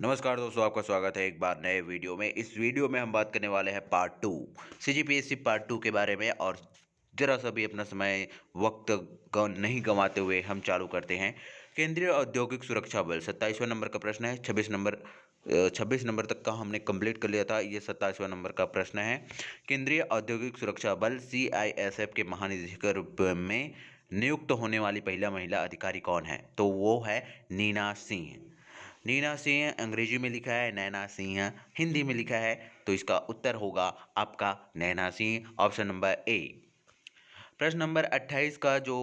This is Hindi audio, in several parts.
नमस्कार दोस्तों, आपका स्वागत है एक बार नए वीडियो में। इस वीडियो में हम बात करने वाले हैं पार्ट 2 सीजीपीएससी पार्ट 2 के बारे में। और जरा सा भी अपना समय वक्त नहीं गंवाते हुए हम चालू करते हैं। केंद्रीय औद्योगिक सुरक्षा बल 27वां नंबर का प्रश्न है। 26 नंबर तक का हमने कंप्लीट कर लिया था। ये 27वां नंबर का प्रश्न है। केंद्रीय औद्योगिक सुरक्षा बल CISF के महानिदेशक के रूप में नियुक्त होने वाली पहला महिला अधिकारी कौन है? तो वो है नीना सिंह। नीना सिंह अंग्रेजी में लिखा है, नैना सिंह हिंदी में लिखा है। तो इसका उत्तर होगा आपका Naina Singh, option number A. प्रश्न नंबर 28 का जो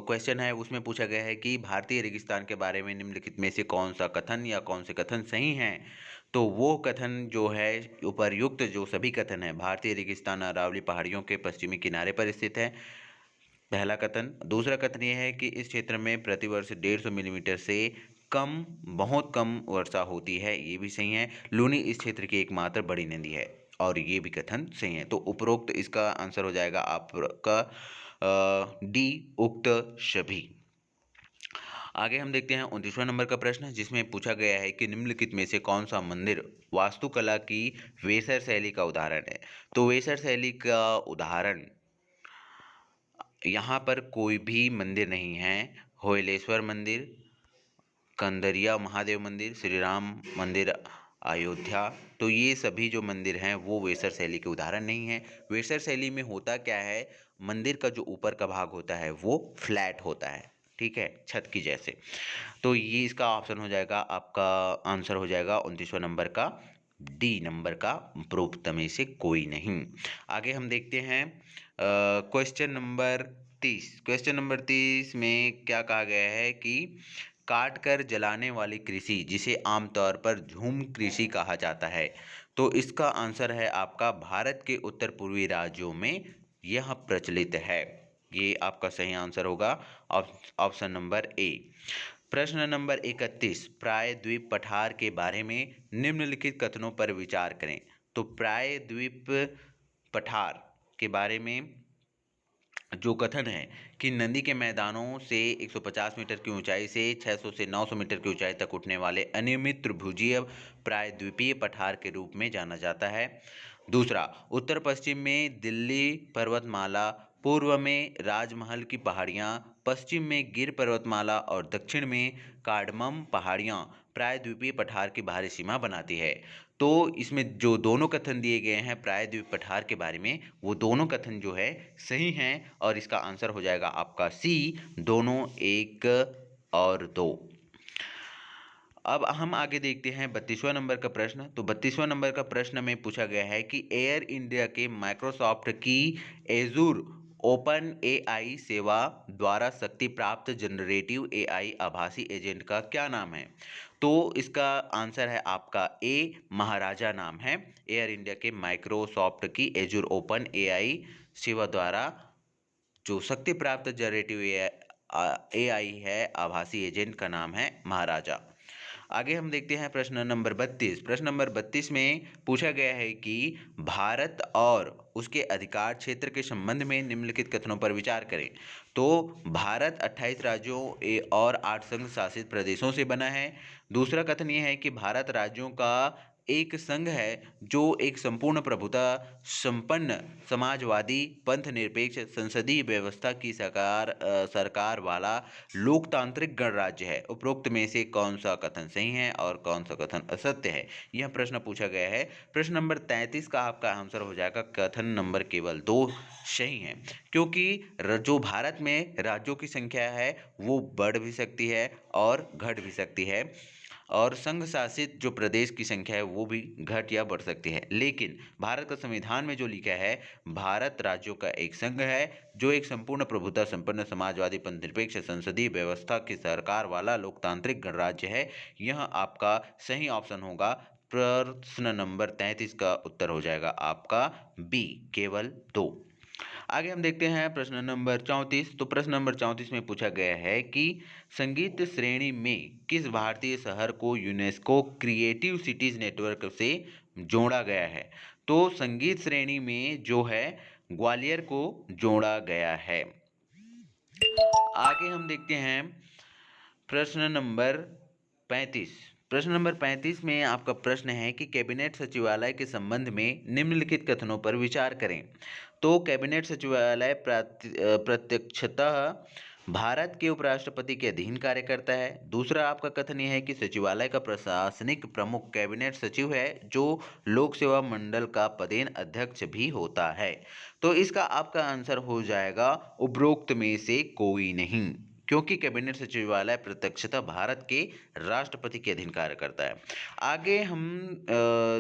क्वेश्चन है उसमें पूछा गया है कि भारतीय रेगिस्तान के बारे में निम्नलिखित में से कौन सा कथन या कौन से कथन सही हैं? तो वो कथन जो है, उपर्युक्त जो सभी कथन है, भारतीय रेगिस्तान अरावली पहाड़ियों के पश्चिमी किनारे पर स्थित है, पहला कथन। दूसरा कथन ये है कि इस क्षेत्र में प्रतिवर्ष 150 मिलीमीटर से कम, बहुत कम वर्षा होती है, ये भी सही है। लूनी इस क्षेत्र की एकमात्र बड़ी नदी है, और ये भी कथन सही है। तो उपरोक्त इसका आंसर हो जाएगा आपका डी, उक्त सभी। आगे हम देखते हैं 29वां नंबर का प्रश्न, जिसमें पूछा गया है कि निम्नलिखित में से कौन सा मंदिर वास्तुकला की वेसर शैली का उदाहरण है? तो वेसर शैली का उदाहरण यहाँ पर कोई भी मंदिर नहीं है। होयलेश्वर मंदिर, कंदरिया महादेव मंदिर, श्री राम मंदिर अयोध्या, तो ये सभी जो मंदिर हैं वो वेसर शैली के उदाहरण नहीं हैं। वेसर शैली में होता क्या है, मंदिर का जो ऊपर का भाग होता है वो फ्लैट होता है, ठीक है, छत की जैसे। तो ये इसका ऑप्शन हो जाएगा, आपका आंसर हो जाएगा 29वां नंबर का डी नंबर का, उपरोक्त में से कोई नहीं। आगे हम देखते हैं क्वेश्चन नंबर 30। क्वेश्चन नंबर 30 में क्या कहा गया है कि काट कर जलाने वाली कृषि, जिसे आमतौर पर झूम कृषि कहा जाता है, तो इसका आंसर है आपका भारत के उत्तर पूर्वी राज्यों में यह प्रचलित है। ये आपका सही आंसर होगा, ऑप्शन नंबर ए। प्रश्न नंबर 31, प्रायद्वीप पठार के बारे में निम्नलिखित कथनों पर विचार करें। तो प्रायद्वीप पठार के बारे में जो कथन है कि नदी के मैदानों से 150 मीटर की ऊंचाई से 600 से 900 मीटर की ऊंचाई तक उठने वाले अनियमित त्रिभुजीय प्रायद्वीपीय पठार के रूप में जाना जाता है। दूसरा, उत्तर पश्चिम में दिल्ली पर्वतमाला, पूर्व में राजमहल की पहाड़ियाँ, पश्चिम में गिर पर्वतमाला और दक्षिण में कार्डमम पहाड़ियाँ प्रायद्वीपीय पठार की बाहरी सीमा बनाती है। तो इसमें जो दोनों कथन दिए गए हैं प्रायद्वीप पठार के बारे में, वो दोनों कथन जो है सही हैं, और इसका आंसर हो जाएगा आपका सी, दोनों 1 और 2। अब हम आगे देखते हैं 32वां नंबर का प्रश्न। तो 32वां नंबर का प्रश्न में पूछा गया है कि एयर इंडिया के माइक्रोसॉफ्ट की एजूर ओपन एआई सेवा द्वारा शक्ति प्राप्त जनरेटिव एआई आभासी एजेंट का क्या नाम है? तो इसका आंसर है आपका ए, महाराजा नाम है। एयर इंडिया के माइक्रोसॉफ्ट की एजूर ओपन एआई सेवा द्वारा जो शक्ति प्राप्त जनरेटिव एआई है, आभासी एजेंट का नाम है महाराजा। आगे हम देखते हैं प्रश्न नंबर 32। प्रश्न नंबर 32 में पूछा गया है कि भारत और उसके अधिकार क्षेत्र के संबंध में निम्नलिखित कथनों पर विचार करें। तो भारत 28 राज्यों और 8 संघ शासित प्रदेशों से बना है। दूसरा कथन ये है कि भारत राज्यों का एक संघ है जो एक संपूर्ण प्रभुता संपन्न समाजवादी पंथ निरपेक्ष संसदीय व्यवस्था की सरकार वाला लोकतांत्रिक गणराज्य है। उपरोक्त में से कौन सा कथन सही है और कौन सा कथन असत्य है, यह प्रश्न पूछा गया है। प्रश्न नंबर 33 का आपका आंसर हो जाएगा कथन नंबर केवल 2 सही है, क्योंकि जो भारत में राज्यों की संख्या है वो बढ़ भी सकती है और घट भी सकती है, और संघ शासित जो प्रदेश की संख्या है वो भी घट या बढ़ सकती है। लेकिन भारत का संविधान में जो लिखा है, भारत राज्यों का एक संघ है जो एक संपूर्ण प्रभुता संपन्न समाजवादी पंथनिरपेक्ष संसदीय व्यवस्था की सरकार वाला लोकतांत्रिक गणराज्य है। यह आपका सही ऑप्शन होगा। प्रश्न नंबर 33 का उत्तर हो जाएगा आपका बी, केवल 2। आगे हम देखते हैं प्रश्न नंबर 34। तो प्रश्न नंबर 34 में पूछा गया है कि संगीत श्रेणी में किस भारतीय शहर को यूनेस्को क्रिएटिव सिटीज नेटवर्क से जोड़ा गया है? तो संगीत श्रेणी में जो है ग्वालियर को जोड़ा गया है। आगे हम देखते हैं प्रश्न नंबर 35। प्रश्न नंबर 35 में आपका प्रश्न है कि कैबिनेट सचिवालय के संबंध में निम्नलिखित कथनों पर विचार करें। तो कैबिनेट सचिवालय प्रत्यक्षतः भारत के उपराष्ट्रपति के अधीन कार्य करता है। दूसरा आपका कथन यह है कि सचिवालय का प्रशासनिक प्रमुख कैबिनेट सचिव है, जो लोक सेवा मंडल का पदेन अध्यक्ष भी होता है। तो इसका आपका आंसर हो जाएगा उपरोक्त में से कोई नहीं, क्योंकि कैबिनेट सचिवालय प्रत्यक्षतः भारत के राष्ट्रपति के अधीन कार्य करता है। आगे हम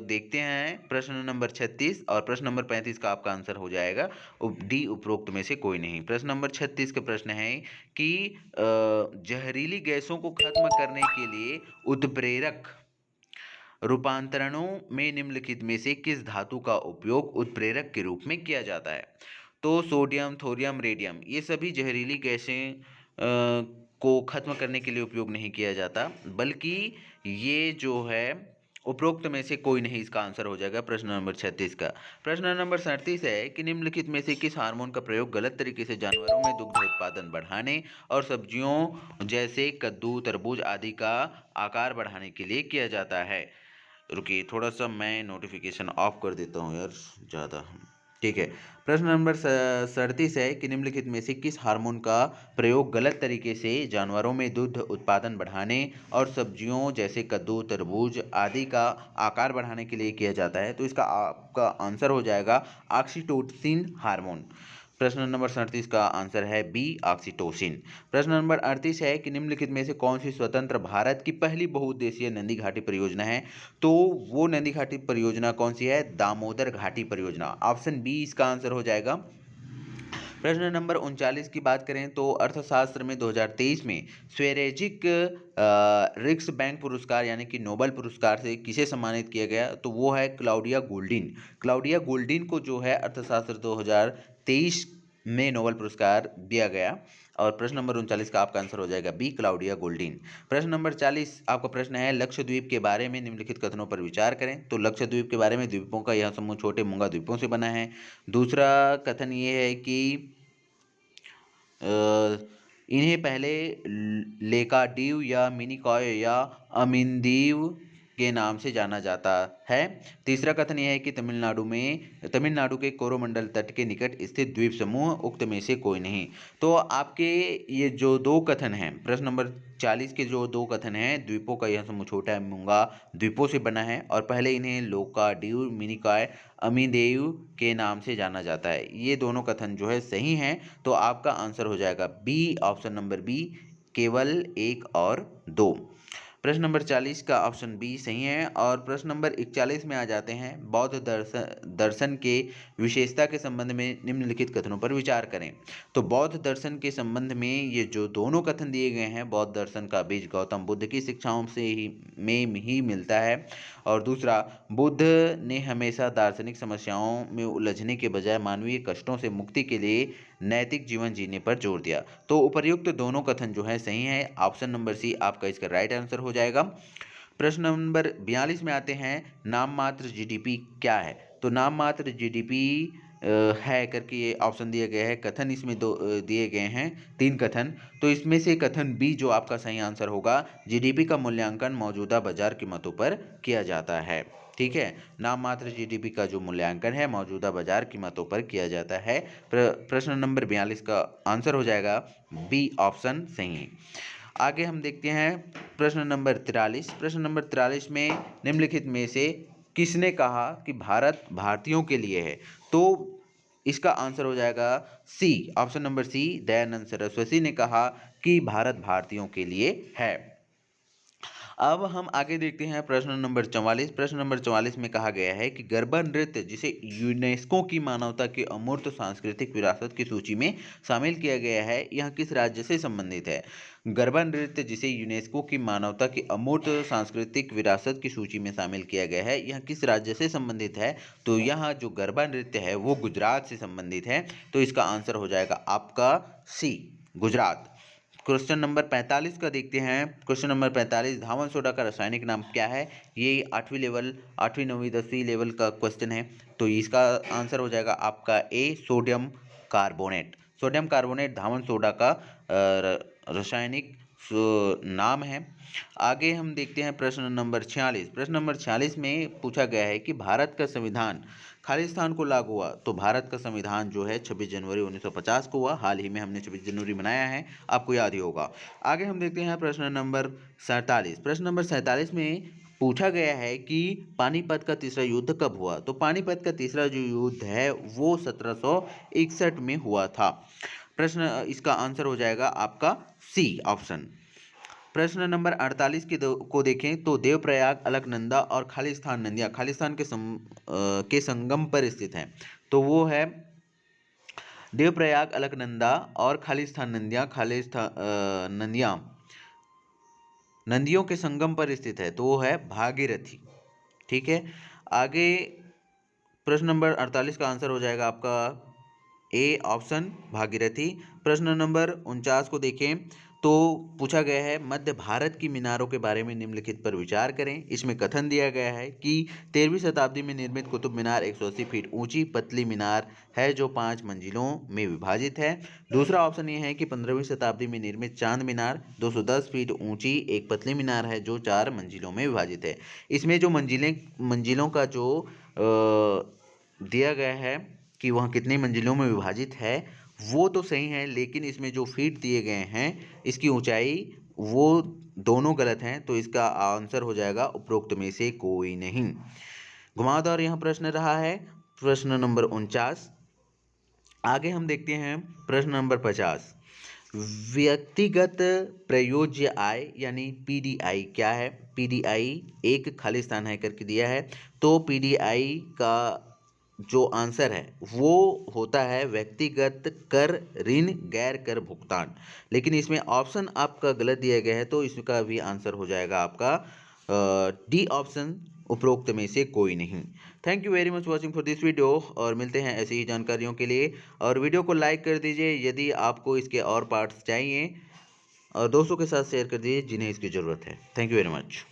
देखते हैं प्रश्न नंबर 36 और प्रश्न नंबर 35 का आपका आंसर हो जाएगा डी, उपरोक्त में से कोई नहीं। प्रश्न नंबर 36 का प्रश्न है कि जहरीली गैसों को खत्म करने के लिए उत्प्रेरक रूपांतरणों में निम्नलिखित में से किस धातु का उपयोग उत्प्रेरक के रूप में किया जाता है। तो सोडियम, थोरियम, रेडियम, ये सभी जहरीली गैसें को खत्म करने के लिए उपयोग नहीं किया जाता, बल्कि ये जो है उपरोक्त में से कोई नहीं, इसका आंसर हो जाएगा प्रश्न नंबर 36 का। प्रश्न नंबर 37 है कि निम्नलिखित में से किस हार्मोन का प्रयोग गलत तरीके से जानवरों में दुग्ध उत्पादन बढ़ाने और सब्जियों जैसे कद्दू, तरबूज आदि का आकार बढ़ाने के लिए किया जाता है। रुकिए, थोड़ा सा मैं नोटिफिकेशन ऑफ कर देता हूँ यार, ज़्यादा। ठीक है, प्रश्न नंबर 37 है कि निम्नलिखित में से किस हार्मोन का प्रयोग गलत तरीके से जानवरों में दूध उत्पादन बढ़ाने और सब्जियों जैसे कद्दू, तरबूज आदि का आकार बढ़ाने के लिए किया जाता है। तो इसका आपका आंसर हो जाएगा ऑक्सीटोसिन हार्मोन। प्रश्न नंबर 37 का आंसर है बी, ऑक्सीटोसिन। प्रश्न नंबर 38 है कि निम्नलिखित में से कौन सी स्वतंत्र भारत की पहली बहुउद्देशीय नंदी घाटी परियोजना है। तो वो नंदी घाटी परियोजना कौन सी है? दामोदर घाटी परियोजना। ऑप्शन बी इसका आंसर हो जाएगा। प्रश्न नंबर 39 की बात करें तो अर्थशास्त्र में 2023 में स्वेरेजिक रिक्स बैंक पुरस्कार यानी कि नोबेल पुरस्कार से किसे सम्मानित किया गया? तो वो है क्लाउडिया गोल्डिन। क्लाउडिया गोल्डिन को जो है अर्थशास्त्र 2023 में नोबेल पुरस्कार दिया गया। और प्रश्न नंबर 39 का आपका आंसर हो जाएगा बी, क्लाउडिया गोल्डिन। प्रश्न नंबर 40 आपका प्रश्न है लक्षद्वीप के बारे में निम्नलिखित कथनों पर विचार करें। तो लक्षद्वीप के बारे में, द्वीपों का यह समूह छोटे मूंगा द्वीपों से बना है। दूसरा कथन ये है कि इन्हें पहले लेकाडीव या मिनिकॉय या अमिनदीव के नाम से जाना जाता है। तीसरा कथन यह है कि तमिलनाडु के कोरोमंडल तट के निकट स्थित द्वीप समूह, उक्त में से कोई नहीं। तो आपके ये जो दो कथन हैं, प्रश्न नंबर 40 के जो दो कथन हैं, द्वीपों का यह समूह छोटा मूंगा द्वीपों से बना है और पहले इन्हें लोकाडीव, मिनिकॉय, अमिदेव के नाम से जाना जाता है, ये दोनों कथन जो है सही हैं। तो आपका आंसर हो जाएगा बी, ऑप्शन नंबर बी, केवल 1 और 2। प्रश्न नंबर 40 का ऑप्शन बी सही है। और प्रश्न नंबर 41 में आ जाते हैं बौद्ध दर्शन के विशेषता के संबंध में निम्नलिखित कथनों पर विचार करें। तो बौद्ध दर्शन के संबंध में ये जो दोनों कथन दिए गए हैं, बौद्ध दर्शन का बीज गौतम बुद्ध की शिक्षाओं से ही मिलता है। और दूसरा, बुद्ध ने हमेशा दार्शनिक समस्याओं में उलझने के बजाय मानवीय कष्टों से मुक्ति के लिए नैतिक जीवन जीने पर जोर दिया। तो उपर्युक्त दोनों कथन जो है सही है। ऑप्शन नंबर सी आपका इसका राइट आंसर हो जाएगा। प्रश्न नंबर 42 में आते हैं नाम मात्र जीडीपी क्या है। तो नाम मात्र जीडीपी है करके ये ऑप्शन दिया गया है। कथन इसमें दो दिए गए हैं, 3 कथन। तो इसमें से कथन बी जो आपका सही आंसर होगा, जीडीपी का मूल्यांकन मौजूदा बाजार कीमतों पर किया जाता है। ठीक है, नाम मात्र जीडीपी का जो मूल्यांकन है मौजूदा बाजार कीमतों पर किया जाता है। प्रश्न नंबर 42 का आंसर हो जाएगा बी, ऑप्शन सही है। आगे हम देखते हैं प्रश्न नंबर 43। प्रश्न नंबर 43 में निम्नलिखित में से किसने कहा कि भारत भारतीयों के लिए है। तो इसका आंसर हो जाएगा C, option number C, Dayanand Saraswati ने कहा कि भारत भारतीयों के लिए है। अब हम आगे देखते हैं प्रश्न नंबर 44। प्रश्न नंबर 44 में कहा गया है कि गरबा नृत्य जिसे यूनेस्को की मानवता की अमूर्त सांस्कृतिक विरासत की सूची में शामिल किया गया है, यह किस राज्य से संबंधित है। गरबा नृत्य जिसे यूनेस्को की मानवता की अमूर्त सांस्कृतिक विरासत की सूची में शामिल किया गया है, यह किस राज्य से संबंधित है। तो यह जो गरबा नृत्य है वो गुजरात से संबंधित है। तो इसका आंसर हो जाएगा आपका सी, गुजरात। क्वेश्चन नंबर 45 का देखते हैं। क्वेश्चन नंबर 45, धावन सोडा का रासायनिक नाम क्या है। ये 8वीं लेवल, 8वीं 9वीं 10वीं लेवल का क्वेश्चन है। तो इसका आंसर हो जाएगा आपका ए, सोडियम कार्बोनेट। सोडियम कार्बोनेट धावन सोडा का रासायनिक नाम है। आगे हम देखते हैं प्रश्न नंबर 46। प्रश्न नंबर 46 में पूछा गया है कि भारत का संविधान खालिस्तान को लागू हुआ। तो भारत का संविधान जो है 26 जनवरी 1950 को हुआ। हाल ही में हमने 26 जनवरी मनाया है, आपको याद ही होगा। आगे हम देखते हैं प्रश्न नंबर 47। प्रश्न नंबर 47 में पूछा गया है कि पानीपत का तीसरा युद्ध कब हुआ। तो पानीपत का तीसरा जो युद्ध है वो 1761 में हुआ था। प्रश्न इसका आंसर हो जाएगा आपका सी ऑप्शन। प्रश्न नंबर 48 को देखें तो देवप्रयाग, अलकनंदा और खालिस्तान नदियाँ खालिस्तान के संगम पर स्थित हैं। तो वो है देवप्रयाग, अलकनंदा और खालिस्तान नदियाँ नदियों के संगम पर स्थित है। तो वो है भागीरथी। ठीक है। आगे प्रश्न नंबर 48 का आंसर हो जाएगा आपका ए ऑप्शन भागीरथी। प्रश्न नंबर 49 को देखें तो पूछा गया है मध्य भारत की मीनारों के बारे में निम्नलिखित पर विचार करें। इसमें कथन दिया गया है कि 13वीं शताब्दी में निर्मित कुतुब मीनार 180 फीट ऊंची पतली मीनार है जो 5 मंजिलों में विभाजित है। दूसरा ऑप्शन ये है कि 15वीं शताब्दी में निर्मित चांद मीनार 210 फीट ऊंची एक पतली मीनार है जो 4 मंजिलों में विभाजित है। इसमें जो मंजिलों का जो दिया गया है कि वह कितनी मंजिलों में विभाजित है वो तो सही है, लेकिन इसमें जो फीट दिए गए हैं इसकी ऊंचाई वो दोनों गलत हैं। तो इसका आंसर हो जाएगा उपरोक्त में से कोई नहीं। घुमावदार यह प्रश्न रहा है प्रश्न नंबर 49। आगे हम देखते हैं प्रश्न नंबर 50। व्यक्तिगत प्रयोज्य आय यानी पीडीआई क्या है। पीडीआई एक खालिस्तान है करके दिया है। तो पीडीआई का जो आंसर है वो होता है व्यक्तिगत कर, ऋण, गैर कर भुगतान। लेकिन इसमें ऑप्शन आपका गलत दिया गया है तो इसका भी आंसर हो जाएगा आपका डी ऑप्शन, उपरोक्त में से कोई नहीं। Thank you very much watching for this video और मिलते हैं ऐसी ही जानकारियों के लिए। और वीडियो को लाइक कर दीजिए यदि आपको इसके और पार्ट्स चाहिए और दोस्तों के साथ शेयर कर दीजिए जिन्हें इसकी ज़रूरत है। Thank you very much.